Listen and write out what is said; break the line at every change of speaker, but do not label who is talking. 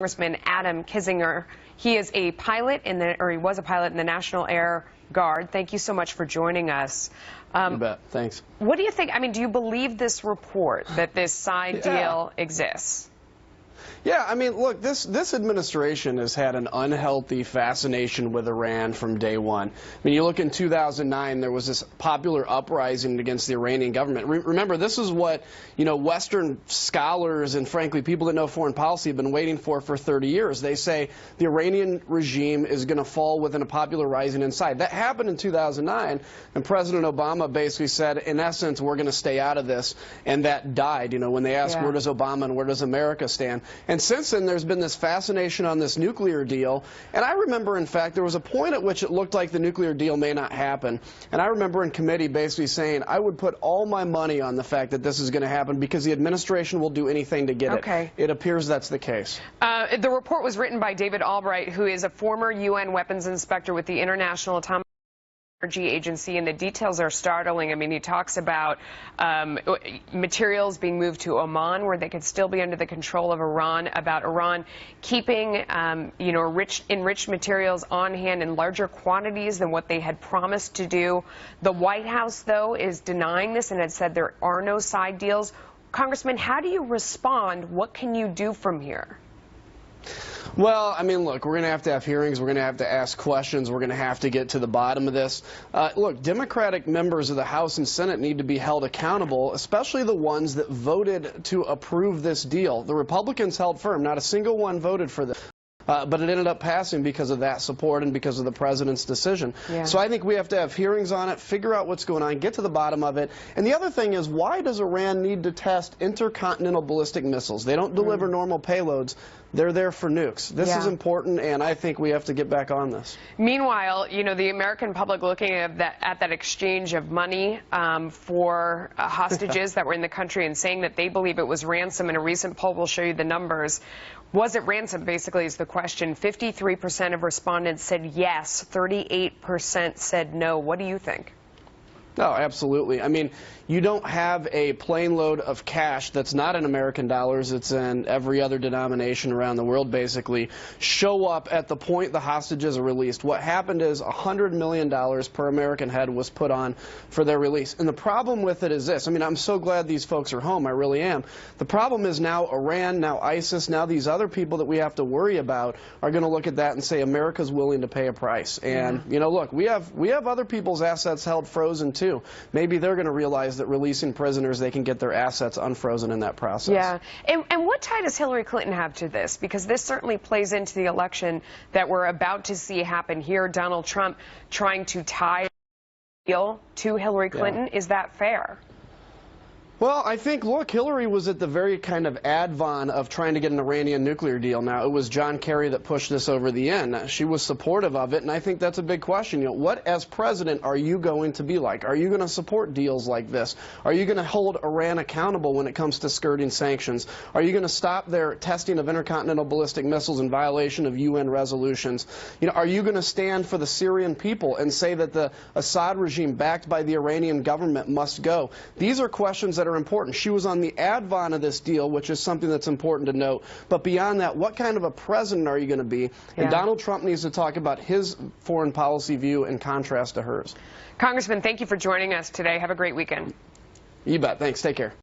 Congressman Kinzinger. He is a pilot he was a pilot in the National Air Guard. Thank you so much for joining us.
You bet. Thanks.
What do you think? I mean, do you believe this report that this side deal exists?
Yeah, I mean, look, this administration has had an unhealthy fascination with Iran from day one. I mean, you look in 2009, there was this popular uprising against the Iranian government. Remember, this is what, Western scholars and, frankly, people that know foreign policy have been waiting for 30 years. They say the Iranian regime is going to fall within a popular rising inside. That happened in 2009, and President Obama basically said, in essence, we're going to stay out of this, and that died, when they asked, where does Obama and where does America stand? And since then, there's been this fascination on this nuclear deal. And I remember, in fact, there was a point at which it looked like the nuclear deal may not happen. And I remember in committee basically saying, I would put all my money on the fact that this is going to happen because the administration will do anything to get it. It appears that's the case.
The report was written by David Albright, who is a former UN weapons inspector with the International Atomic Energy Agency, and the details are startling. I mean, he talks about materials being moved to Oman where they could still be under the control of Iran, about Iran keeping, enriched materials on hand in larger quantities than what they had promised to do. The White House, though, is denying this and has said there are no side deals. Congressman, how do you respond? What can you do from here?
Well, I mean, look, we're going to have hearings. We're going to have to ask questions. We're going to have to get to the bottom of this. Look, Democratic members of the House and Senate need to be held accountable, especially the ones that voted to approve this deal. The Republicans held firm. Not a single one voted for this. But it ended up passing because of that support and because of the president's decision. So I think we have to have hearings on it, figure out what's going on, get to the bottom of it. And the other thing is, why does Iran need to test intercontinental ballistic missiles? They don't deliver normal payloads. They're there for nukes. This is important, and I think we have to get back on this.
Meanwhile, the American public looking at that exchange of money for hostages that were in the country and saying that they believe it was ransom. In a recent poll, we'll show you the numbers. Was it ransom, basically, is the question. 53% of respondents said yes. 38% said no. What do you think?
Oh, absolutely. I mean, you don't have a plane load of cash that's not in American dollars, it's in every other denomination around the world, basically, show up at the point the hostages are released. What happened is $100 million per American head was put on for their release. And the problem with it is this. I mean, I'm so glad these folks are home. I really am. The problem is now Iran, now ISIS, now these other people that we have to worry about are going to look at that and say America's willing to pay a price. And, look, we have other people's assets held frozen, too. Maybe they're going to realize that releasing prisoners, they can get their assets unfrozen in that process.
Yeah. And what tie does Hillary Clinton have to this? Because this certainly plays into the election that we're about to see happen here. Donald Trump trying to tie a deal to Hillary Clinton. Is that fair?
Well, I think, look, Hillary was at the very kind of advent of trying to get an Iranian nuclear deal. Now, it was John Kerry that pushed this over the end. She was supportive of it, and I think that's a big question. What, as president, are you going to be like? Are you going to support deals like this? Are you going to hold Iran accountable when it comes to skirting sanctions? Are you going to stop their testing of intercontinental ballistic missiles in violation of UN resolutions? Are you going to stand for the Syrian people and say that the Assad regime backed by the Iranian government must go? These are questions that are important. She was on the advent of this deal, which is something that's important to note. But beyond that, what kind of a president are you going to be? And Donald Trump needs to talk about his foreign policy view in contrast to hers.
Congressman, thank you for joining us today. Have a great weekend.
You bet. Thanks. Take care.